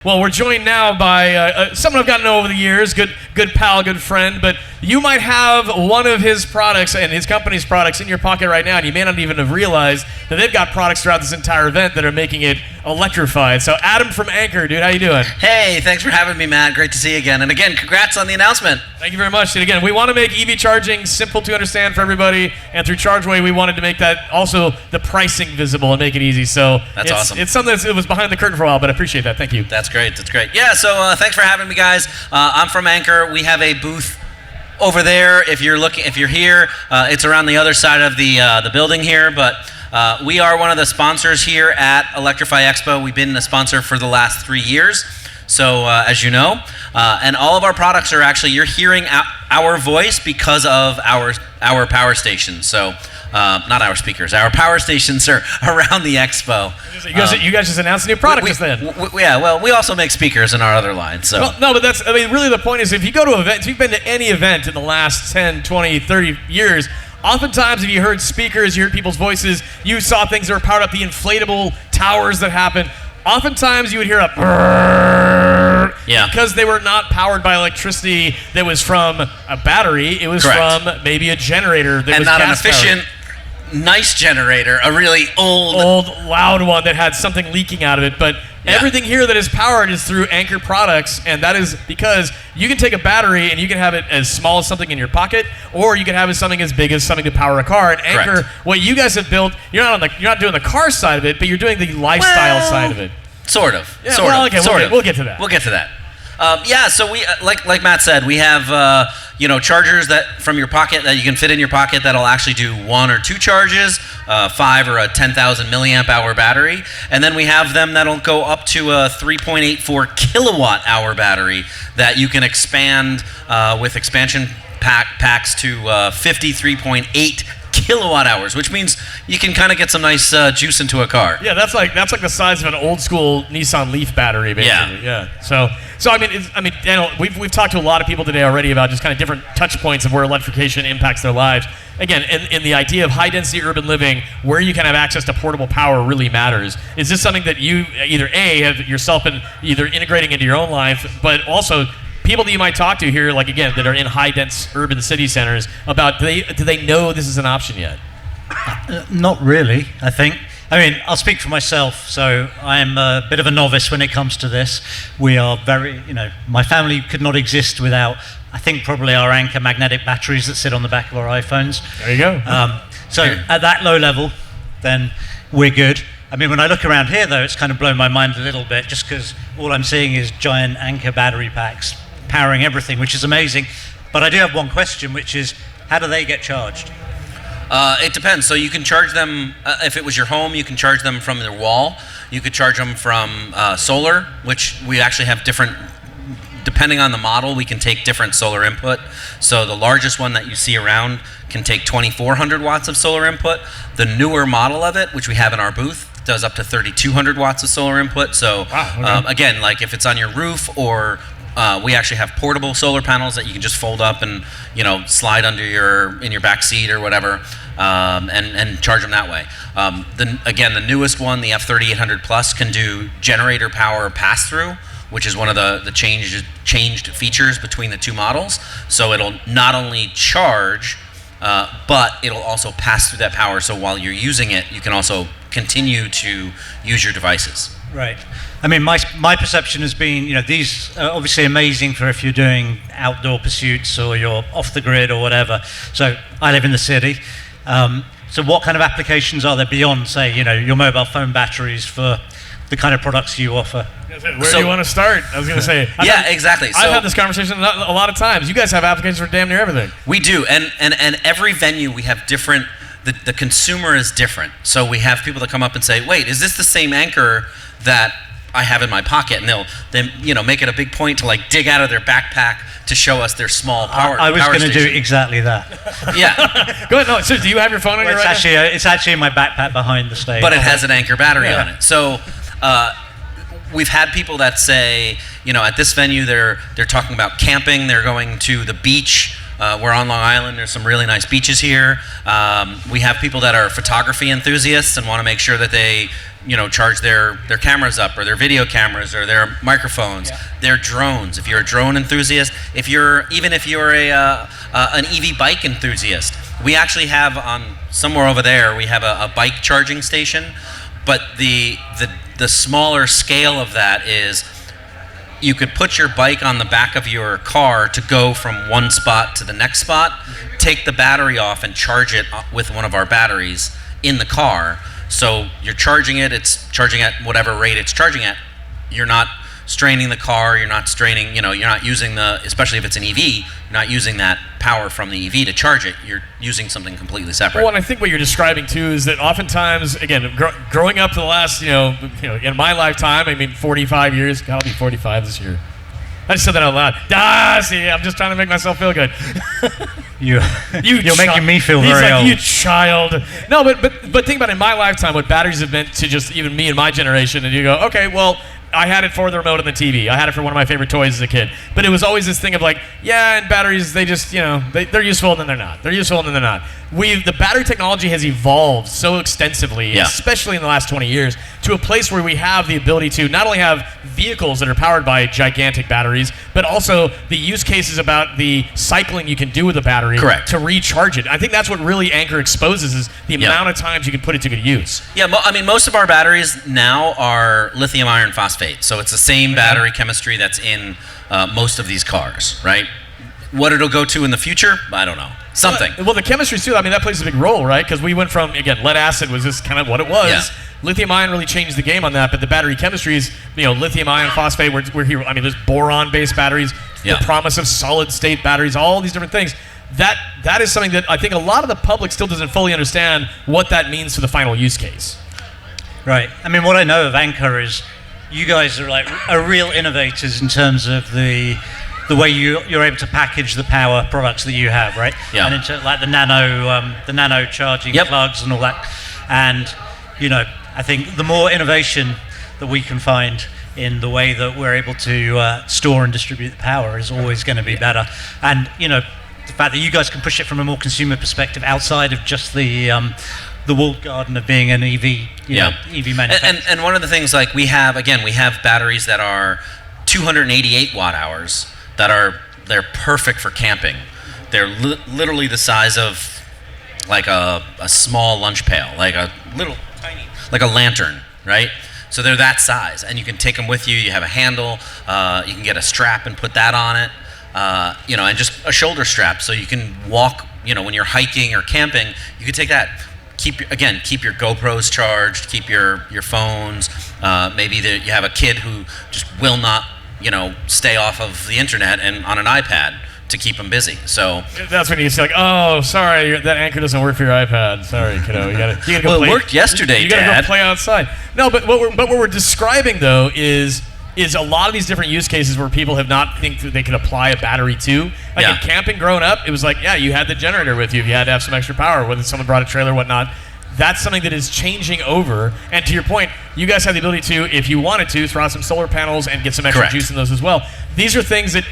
Well, we're joined now by someone I've gotten to know over the years, good pal, good friend, but you might have one of his products and his company's products in your pocket right now, and you may not even have realized that they've got products throughout this entire event that are making it electrified. So Adam from Anker, dude, how you doing? Hey, thanks for having me, Matt. Great to see you again. And again, congrats on the announcement. Thank you very much. And again, we want to make EV charging simple to understand for everybody, and through Chargeway, we wanted to make that also the pricing visible and make it easy. So that's awesome. It's something that was behind the curtain for a while, but I appreciate that. Thank you. That's great. That's great. Yeah, so thanks for having me, guys. I'm from Anker. We have a booth over there. If you're here, it's around the other side of the building here, but we are one of the sponsors here at Electrify Expo. We've been a sponsor for the last 3 years, so as you know, and all of our products are actually, you're hearing our voice because of our power stations. So not our speakers, our power stations are around the expo. You guys just announced a new product just then. Yeah, well, we also make speakers in our other line. So. Well, no, but really the point is, if you go to events, if you've been to any event in the last 10, 20, 30 years, oftentimes if you heard speakers, you heard people's voices, you saw things that were powered up, the inflatable towers that happened. Oftentimes you would hear a brrrr, because they were not powered by electricity that was from a battery. It was from maybe a generator that was not gas an efficient, nice generator, a really old, loud one that had something leaking out of it. But everything here that is powered is through Anker products, and that is because you can take a battery and you can have it as small as something in your pocket, or you can have it something as big as something to power a car. And Anker, what you guys have built, you're not doing the car side of it, but you're doing the lifestyle side of it. Sort of. Yeah, we'll get to that. We'll get to that. So we, like Matt said, we have chargers that from your pocket that you can fit in your pocket that'll actually do 1 or 2 charges, 5 or a 10,000 milliamp hour battery, and then we have them that'll go up to a 3.84 kilowatt hour battery that you can expand with expansion packs to 53.8 kilowatt hours, which means you can kind of get some nice juice into a car. Yeah, that's like the size of an old school Nissan Leaf battery, basically. Yeah. So I mean, Daniel, we've talked to a lot of people today already about just kind of different touch points of where electrification impacts their lives. Again, in the idea of high density urban living, where you can have access to portable power really matters. Is this something that you either have yourself been either integrating into your own life, but also people that you might talk to here, like again, that are in high dense urban city centers, about do they know this is an option yet? Not really, I think. I mean, I'll speak for myself, so I'm a bit of a novice when it comes to this. We are very, my family could not exist without, I think, probably our Anker magnetic batteries that sit on the back of our iPhones. There you go. So at that low level, then we're good. I mean, when I look around here, though, it's kind of blown my mind a little bit, just because all I'm seeing is giant Anker battery packs powering everything, which is amazing. But I do have one question, which is, how do they get charged? It depends. So you can charge them, if it was your home, you can charge them from their wall. You could charge them from solar, which we actually have different, depending on the model, we can take different solar input. So the largest one that you see around can take 2,400 watts of solar input. The newer model of it, which we have in our booth, does up to 3,200 watts of solar input. So again, like if it's on your roof, or we actually have portable solar panels that you can just fold up and slide under in your back seat or whatever, and charge them that way. The newest one, the F3800 Plus, can do generator power pass-through, which is one of the changed features between the two models. So it'll not only charge, but it'll also pass through that power. So while you're using it, you can also continue to use your devices. Right. I mean, my perception has been, these are obviously amazing for if you're doing outdoor pursuits or you're off the grid or whatever. So I live in the city. So what kind of applications are there beyond, say, your mobile phone batteries for the kind of products you offer? Where do you want to start? I was going to say. Exactly. I've had this conversation a lot of times. You guys have applications for damn near everything. We do, and every venue we have different. The consumer is different. So we have people that come up and say, "Wait, is this the same Anker that I have in my pocket?" And they'll make it a big point to dig out of their backpack to show us their small power. I was going to do exactly that. Yeah. Go ahead. No, so do you have your phone on your right now? It's actually in my backpack behind the stage. But it has an Anker battery on it. So we've had people that say, at this venue they're talking about camping. They're going to the beach. We're on Long Island. There's some really nice beaches here. We have people that are photography enthusiasts and want to make sure that they charge their cameras up, or their video cameras, or their microphones, their drones. If you're a drone enthusiast, if you're an EV bike enthusiast, we actually have somewhere over there, we have a bike charging station, but the smaller scale of that is you could put your bike on the back of your car to go from one spot to the next spot, take the battery off and charge it with one of our batteries in the car. So you're charging it, it's charging at whatever rate it's charging at. You're not straining the car, you're not straining, you're not using especially if it's an EV, you're not using that power from the EV to charge it. You're using something completely separate. Well, and I think what you're describing too is that oftentimes, again, growing up the last, in my lifetime, 45 years, God, I'll be 45 this year. I just said that out loud. See, I'm just trying to make myself feel good. You're making me feel He's very like, old. you child. No, but think about it, in my lifetime, what batteries have meant to just even me and my generation, and you go, okay, well, I had it for the remote on the TV. I had it for one of my favorite toys as a kid. But it was always this thing of like, and batteries, they just, they're useful and then they're not. They're useful and then they're not. The battery technology has evolved so extensively, especially in the last 20 years, to a place where we have the ability to not only have vehicles that are powered by gigantic batteries, but also the use cases about the cycling you can do with a battery to recharge it. I think that's what really Anker exposes is the amount of times you can put it to good use. Yeah, most of our batteries now are lithium iron phosphate. So it's the same battery chemistry that's in most of these cars, right? What it'll go to in the future, I don't know. Something. Well, the chemistry too, that plays a big role, right? Because we went from, again, lead acid was just kind of what it was. Yeah. Lithium ion really changed the game on that, but the battery chemistries, lithium ion phosphate, we're here. There's boron-based batteries, the promise of solid-state batteries, all these different things. That is something that I think a lot of the public still doesn't fully understand what that means to the final use case. Right. What I know of Anker is you guys are real innovators in terms of the way you're able to package the power products that you have, right? Yeah. And into the nano charging plugs and all that. And I think the more innovation that we can find in the way that we're able to store and distribute the power is always going to be better. And the fact that you guys can push it from a more consumer perspective outside of just the walled garden of being an EV, EV manufacturer. And one of the things, we have batteries that are 288 watt hours they're perfect for camping. They're literally the size of like a small lunch pail, like a little tiny, like a lantern, right? So they're that size, and you can take them with you. You have a handle. You can get a strap and put that on it, and just a shoulder strap, so you can walk. When you're hiking or camping, you can take that. Keep your GoPros charged. Keep your phones. Maybe you have a kid who just will not, stay off of the internet and on an iPad to keep them busy. So that's when you say, oh, sorry, that Anker doesn't work for your iPad. Sorry, kiddo. You gotta go play. It worked yesterday, You gotta Dad. go play outside. No, but what we're describing though is a lot of these different use cases where people have not think that they could apply a battery to. In camping growing up, it was like, you had the generator with you if you had to have some extra power, whether someone brought a trailer or whatnot. That's something that is changing over. And to your point, you guys have the ability to, if you wanted to, throw out some solar panels and get some extra juice in those as well. These are things that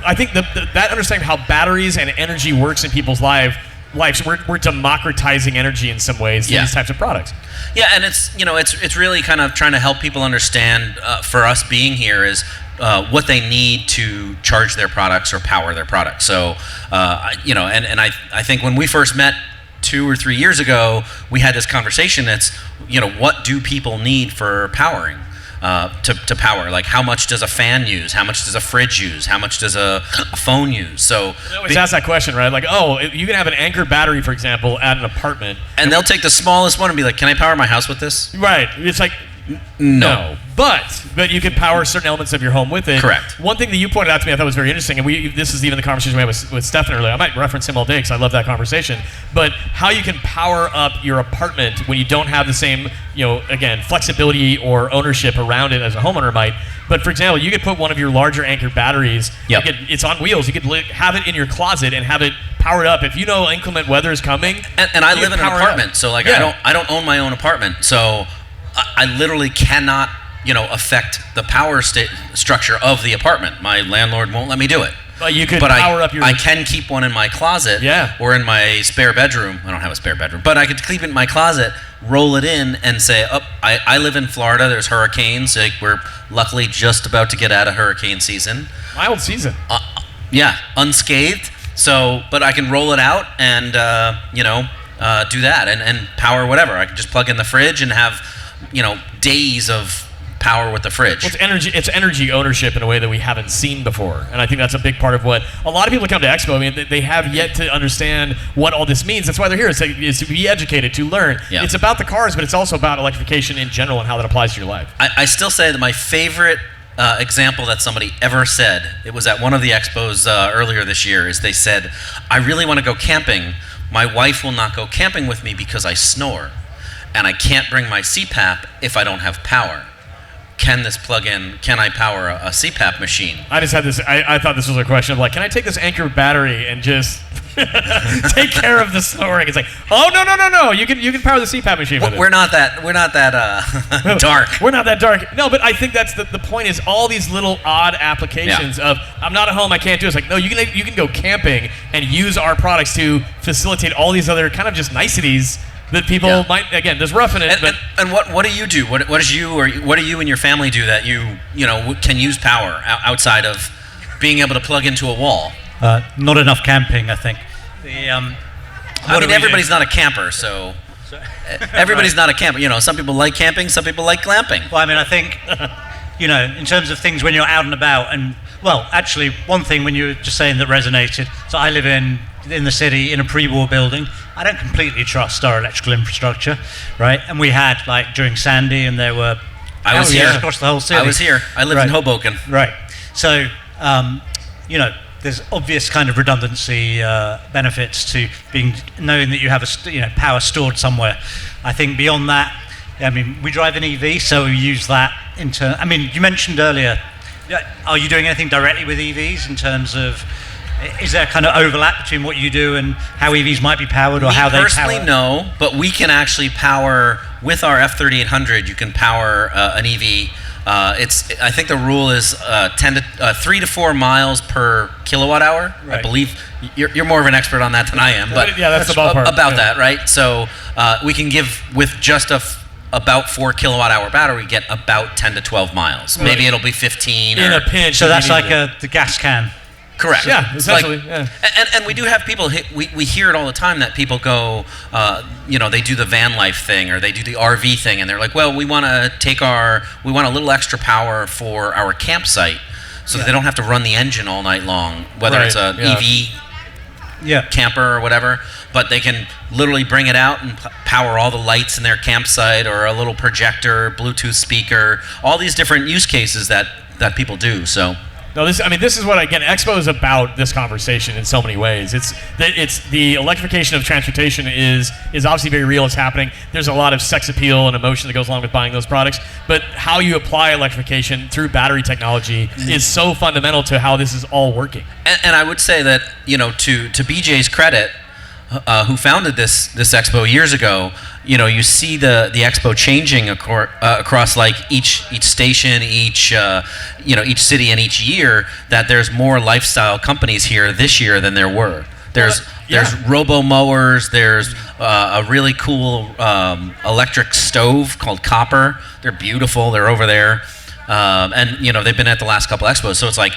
I think that understanding how batteries and energy works in people's lives, we're democratizing energy in some ways through these types of products. Yeah, and it's really kind of trying to help people understand, for us being here, is what they need to charge their products or power their products. So, and I think when we first met 2 or 3 years ago, we had this conversation that's, what do people need for powering? To power, like how much does a fan use? How much does a fridge use? How much does a phone use? So I always ask that question, right? Like, you can have an Anker battery, for example, at an apartment, and they'll take the smallest one and be like, "Can I power my house with this?" Right. It's like, no. But you can power certain elements of your home with it. Correct. One thing that you pointed out to me I thought was very interesting, and this is even the conversation we had with Stefan earlier. I might reference him all day because I love that conversation. But how you can power up your apartment when you don't have the same, again, flexibility or ownership around it as a homeowner might. But for example, you could put one of your larger Anker batteries. It's on wheels. You could have it in your closet and have it powered up. If inclement weather is coming. And I live in an apartment, so I don't own my own apartment, so I literally cannot affect the power structure of the apartment. My landlord won't let me do it. But you could power up your... I can keep one in my closet or in my spare bedroom. I don't have a spare bedroom, but I could keep it in my closet, roll it in, and say, I live in Florida. There's hurricanes. Like, we're luckily just about to get out of hurricane season. Mild season. Unscathed. So, but I can roll it out and, do that and power whatever. I can just plug in the fridge and have, days of power with the fridge. Well, it's energy ownership in a way that we haven't seen before, and I think that's a big part of what a lot of people come to Expo. I mean, they have yet to understand what all this means. That's why they're here. Is to be educated, to learn. Yeah. It's about the cars, but it's also about electrification in general and how that applies to your life. I still say that my favorite example that somebody ever said, it was at one of the expos earlier this year, is they said, I really want to go camping. My wife will not go camping with me because I snore, and I can't bring my CPAP if I don't have power. Can I power a CPAP machine? I just had this, I thought this was a question of like, can I take this Anker battery and just take care of the snoring? It's like, oh, no. You can power the CPAP machine with it. We're not that dark. We're not that dark. No, but I think that's the point is all these little odd applications of, I'm not at home, I can't do it. It's like, no, you can go camping and use our products to facilitate all these other kind of just niceties that people might, again, there's rough in it. And what do you do? What do you and your family do that you can use power outside of being able to plug into a wall? Not enough camping, I think. Everybody's not a camper, so everybody's not a camper. Some people like camping, some people like glamping. Well, I mean, I think, in terms of things when you're out and about, and well, actually, one thing when you were just saying that resonated. So I live in the city in a pre-war building. I don't completely trust our electrical infrastructure, right? And we had, like, during Sandy, and there were outages across the whole city. I was here. I lived in Hoboken. Right. So, there's obvious kind of redundancy benefits to knowing that you have power stored somewhere. I think beyond that, we drive an EV, so we use that you mentioned earlier, are you doing anything directly with EVs in terms of, is there kind of overlap between what you do and how EVs might be powered or how they power? Personally, no, but we can actually power, with our F3800, you can power an EV. I think the rule is 3 to 4 miles per kilowatt hour. Right. I believe you're more of an expert on that than I am, but that's the ballpark. About that, right? So we can give, with just about 4 kilowatt hour battery, get about 10 to 12 miles. Right. Maybe it'll be 15 in a pinch. So that's like the gas can. Correct. Yeah, essentially. And we do have people, we hear it all the time that people go, they do the van life thing or they do the RV thing, and they're like, well, we want a little extra power for our campsite so that they don't have to run the engine all night long, whether it's an EV camper or whatever, but they can literally bring it out and power all the lights in their campsite or a little projector, Bluetooth speaker, all these different use cases that people do, so... No, this is what, again, Expo is about this conversation in so many ways. It's the electrification of transportation is obviously very real. It's happening. There's a lot of sex appeal and emotion that goes along with buying those products. But how you apply electrification through battery technology is so fundamental to how this is all working. And I would say that, to BJ's credit, who founded this expo years ago, you see the expo changing across like each station, each city, and each year. That there's more lifestyle companies here this year than there were. There's robo mowers. There's a really cool electric stove called Copper. They're beautiful. They're over there, and they've been at the last couple expos. So it's like,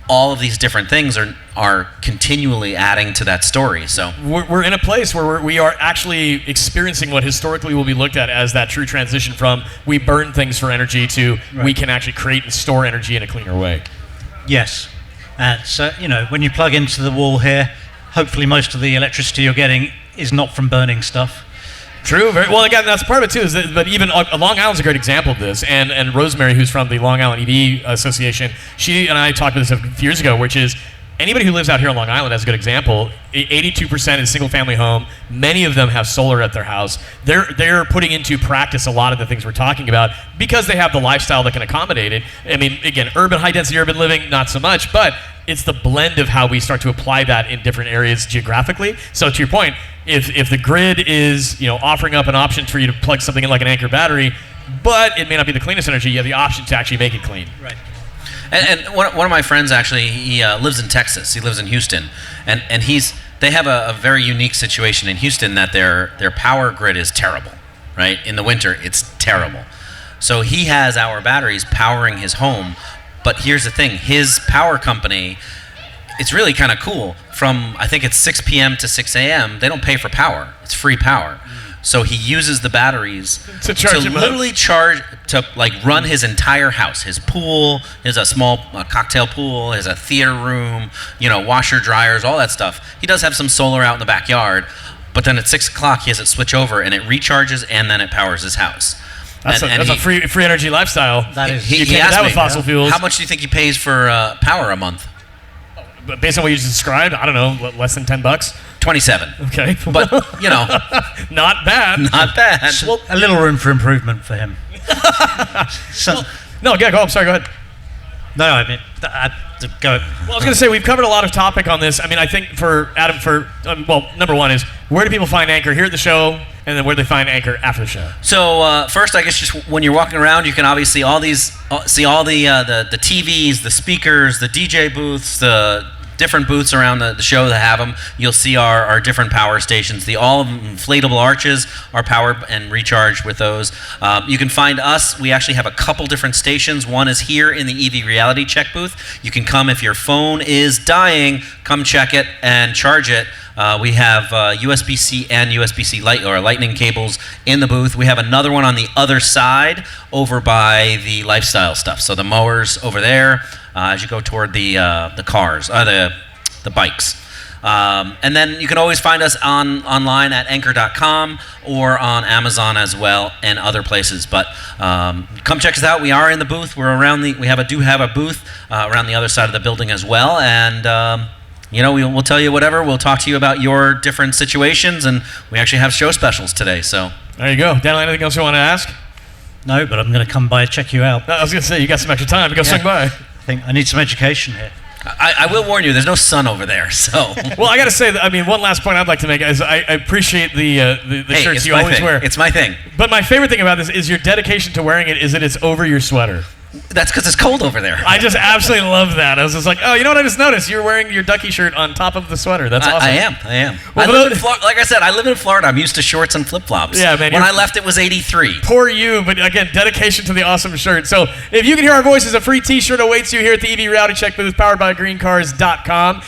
all of these different things are continually adding to that story. So we're in a place where we are actually experiencing what historically will be looked at as that true transition from we burn things for energy to we can actually create and store energy in a cleaner way. Yes. So, when you plug into the wall here, hopefully most of the electricity you're getting is not from burning stuff. True. Very, well, again, that's part of it too. But even Long Island's a great example of this. And Rosemary, who's from the Long Island EV Association, she and I talked about this a few years ago, which is anybody who lives out here on Long Island has a good example. 82% is single-family home. Many of them have solar at their house. They're putting into practice a lot of the things we're talking about because they have the lifestyle that can accommodate it. I mean, again, high-density urban living, not so much, but it's the blend of how we start to apply that in different areas geographically. So to your point, if the grid is offering up an option for you to plug something in like an Anker battery, but it may not be the cleanest energy, you have the option to actually make it clean. Right. And one of my friends actually, he lives in Texas. He lives in Houston, and they have a very unique situation in Houston that their power grid is terrible, right? In the winter, it's terrible. So he has our batteries powering his home, but here's the thing: his power company, it's really kind of cool. From I think it's 6 p.m. to 6 a.m., they don't pay for power; it's free power. So he uses the batteries to literally charge, to like run his entire house. His pool, his a small cocktail pool, his a theater room, washer, dryers, all that stuff. He does have some solar out in the backyard, but then at 6 o'clock he has it switch over and it recharges and then it powers his house. That's a free energy lifestyle. That is. You can't do that with fossil fuels. How much do you think he pays for power a month? But based on what you just described, I don't know, less than $10. 27. Okay, but not bad. Not bad. Well, a little room for improvement for him. No, go. I'm sorry. Go ahead. No, I mean, go. Well, I was going to say we've covered a lot of topic on this. I mean, I think for Adam, number one is where do people find Anker here at the show, and then where do they find Anker after the show? So first, I guess just when you're walking around, you can obviously see all the TVs, the speakers, the DJ booths, the different booths around the show that have them. You'll see our different power stations. The all inflatable arches are powered and recharged with those. You can find us. We actually have a couple different stations. One is here in the EV Reality Check booth. You can come if your phone is dying, come check it and charge it. We have USB-C and USB-C lightning cables in the booth. We have another one on the other side over by the lifestyle stuff. So the mowers over there as you go toward the cars, the bikes. And then you can always find us online at anker.com or on Amazon as well and other places. But come check us out. We are in the booth. We're around we do have a booth around the other side of the building as well. And we'll tell you whatever. We'll talk to you about your different situations, and we actually have show specials today. So there you go. Daniel, anything else you want to ask? No, but I'm going to come by and check you out. I was going to say, you got some extra time to go swing by. I think I need some education here. I will warn you, there's no sun over there, so. Well, I got to say, one last point I'd like to make is I appreciate the shirts you always wear. It's my thing. But my favorite thing about this is your dedication to wearing it is that it's over your sweater. That's because it's cold over there. I just absolutely love that. I was just like, oh, you know what I just noticed? You're wearing your ducky shirt on top of the sweater. That's awesome. I am. Well, like I said, I live in Florida. I'm used to shorts and flip-flops. Yeah, man. When I left, it was 83. Poor you, but again, dedication to the awesome shirt. So if you can hear our voices, a free t-shirt awaits you here at the EV Reality Check booth powered by greencars.com.